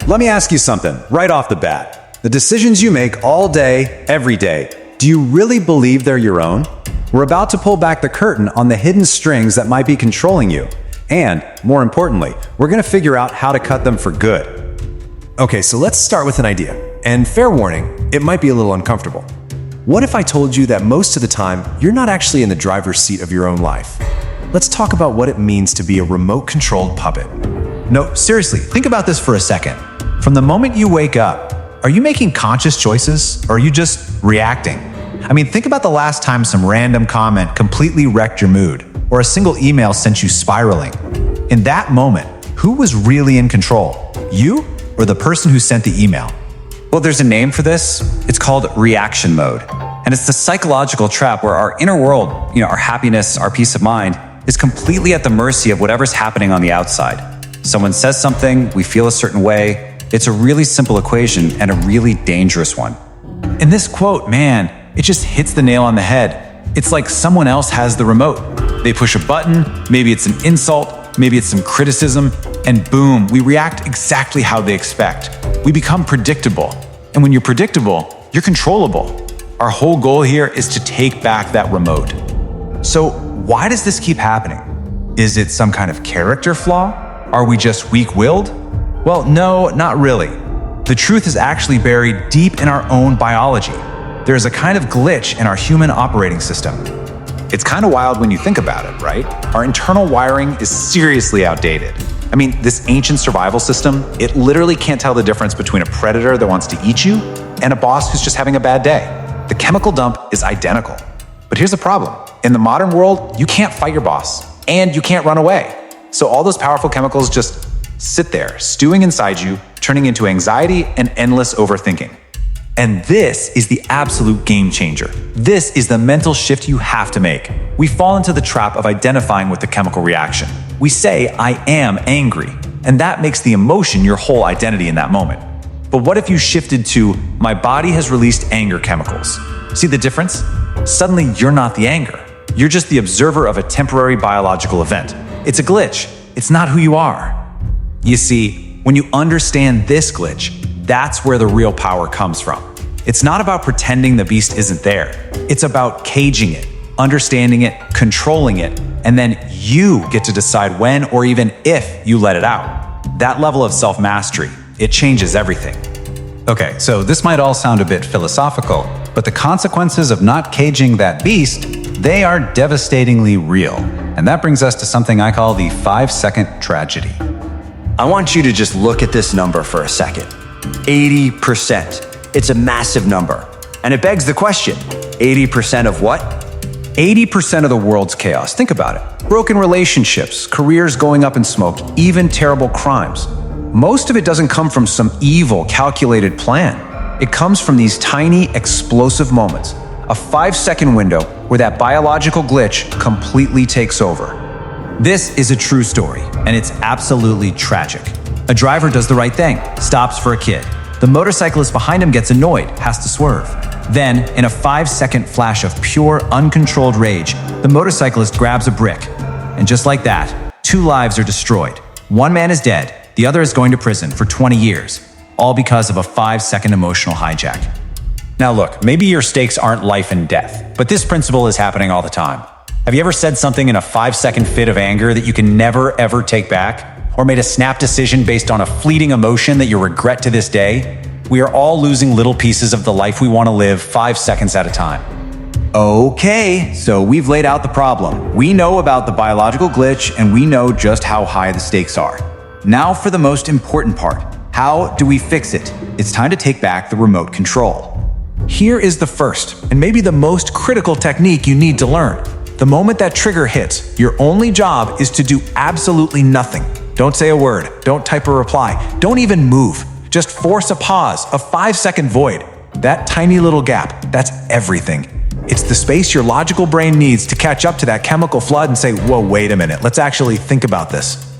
Let me ask you something right off the bat. The decisions you make all day, every day, do you really believe they're your own? We're about to pull back the curtain on the hidden strings that might be controlling you. And, more importantly, we're going to figure out how to cut them for good. Okay, so let's start with an idea. And fair warning, it might be a little uncomfortable. What if I told you that most of the time, you're not actually in the driver's seat of your own life? Let's talk about what it means to be a remote-controlled puppet. No, seriously, think about this for a second. From the moment you wake up, are you making conscious choices, or are you just reacting? I mean, think about the last time some random comment completely wrecked your mood, or a single email sent you spiraling. In that moment, who was really in control? You or the person who sent the email? Well, there's a name for this. It's called reaction mode. And it's the psychological trap where our inner world, our happiness, our peace of mind, is completely at the mercy of whatever's happening on the outside. Someone says something, we feel a certain way. It's a really simple equation and a really dangerous one. And this quote, man, it just hits the nail on the head. It's like someone else has the remote. They push a button, maybe it's an insult, maybe it's some criticism, and boom, we react exactly how they expect. We become predictable. And when you're predictable, you're controllable. Our whole goal here is to take back that remote. So why does this keep happening? Is it some kind of character flaw? Are we just weak-willed? Well, no, not really. The truth is actually buried deep in our own biology. There's a kind of glitch in our human operating system. It's kind of wild when you think about it, right? Our internal wiring is seriously outdated. I mean, this ancient survival system, it literally can't tell the difference between a predator that wants to eat you and a boss who's just having a bad day. The chemical dump is identical. But here's the problem. In the modern world, you can't fight your boss, and you can't run away. So all those powerful chemicals just sit there, stewing inside you, turning into anxiety and endless overthinking. And this is the absolute game changer. This is the mental shift you have to make. We fall into the trap of identifying with the chemical reaction. We say, I am angry, and that makes the emotion your whole identity in that moment. But what if you shifted to, my body has released anger chemicals? See the difference? Suddenly, you're not the anger. You're just the observer of a temporary biological event. It's a glitch. It's not who you are. You see, when you understand this glitch, that's where the real power comes from. It's not about pretending the beast isn't there. It's about caging it, understanding it, controlling it, and then you get to decide when or even if you let it out. That level of self-mastery, it changes everything. Okay, so this might all sound a bit philosophical, but the consequences of not caging that beast, they are devastatingly real. And that brings us to something I call the 5-second tragedy. I want you to just look at this number for a second. 80%. It's a massive number. And it begs the question, 80% of what? 80% of the world's chaos. Think about it. Broken relationships, careers going up in smoke, even terrible crimes. Most of it doesn't come from some evil, calculated plan. It comes from these tiny, explosive moments. A 5-second window where that biological glitch completely takes over. This is a true story, and it's absolutely tragic. A driver does the right thing, stops for a kid. The motorcyclist behind him gets annoyed, has to swerve. Then, in a 5-second flash of pure, uncontrolled rage, the motorcyclist grabs a brick. And just like that, 2 lives are destroyed. One man is dead, the other is going to prison for 20 years, all because of a 5-second emotional hijack. Now look, maybe your stakes aren't life and death, but this principle is happening all the time. Have you ever said something in a 5-second fit of anger that you can never ever take back? Or made a snap decision based on a fleeting emotion that you regret to this day? We are all losing little pieces of the life we want to live 5 seconds at a time. Okay, so we've laid out the problem. We know about the biological glitch and we know just how high the stakes are. Now for the most important part. How do we fix it? It's time to take back the remote control. Here is the first, and maybe the most critical technique you need to learn. The moment that trigger hits, your only job is to do absolutely nothing. Don't say a word, don't type a reply, don't even move. Just force a pause, a 5-second void. That tiny little gap, that's everything. It's the space your logical brain needs to catch up to that chemical flood and say, whoa, wait a minute, let's actually think about this.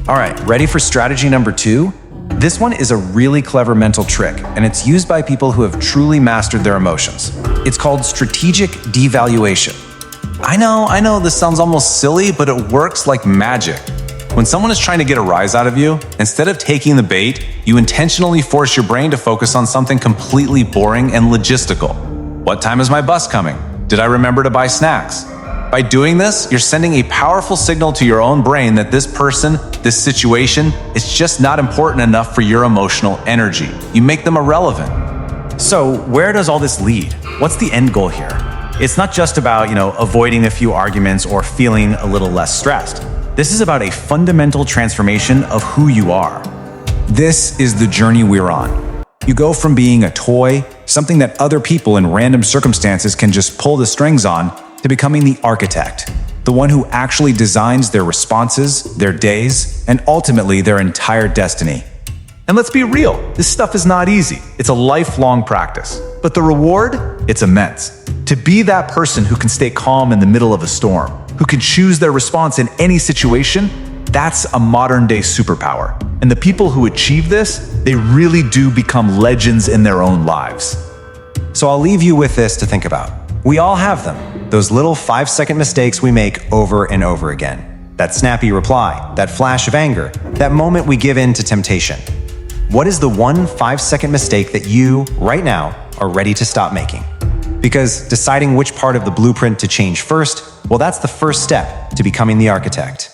All right, ready for strategy number 2? This one is a really clever mental trick, and it's used by people who have truly mastered their emotions. It's called strategic devaluation. I know, this sounds almost silly, but it works like magic. When someone is trying to get a rise out of you, instead of taking the bait, you intentionally force your brain to focus on something completely boring and logistical. What time is my bus coming? Did I remember to buy snacks? By doing this, you're sending a powerful signal to your own brain that this person, this situation, is just not important enough for your emotional energy. You make them irrelevant. So where does all this lead? What's the end goal here? It's not just about, avoiding a few arguments or feeling a little less stressed. This is about a fundamental transformation of who you are. This is the journey we're on. You go from being a toy, something that other people in random circumstances can just pull the strings on, to becoming the architect, the one who actually designs their responses, their days, and ultimately their entire destiny. And let's be real, this stuff is not easy. It's a lifelong practice. But the reward? It's immense. To be that person who can stay calm in the middle of a storm, who can choose their response in any situation, that's a modern-day superpower. And the people who achieve this, they really do become legends in their own lives. So I'll leave you with this to think about. We all have them, those little 5-second mistakes we make over and over again. That snappy reply, that flash of anger, that moment we give in to temptation. What is the one 5-second mistake that you, right now, are ready to stop making? Because deciding which part of the blueprint to change first, well, that's the first step to becoming the architect.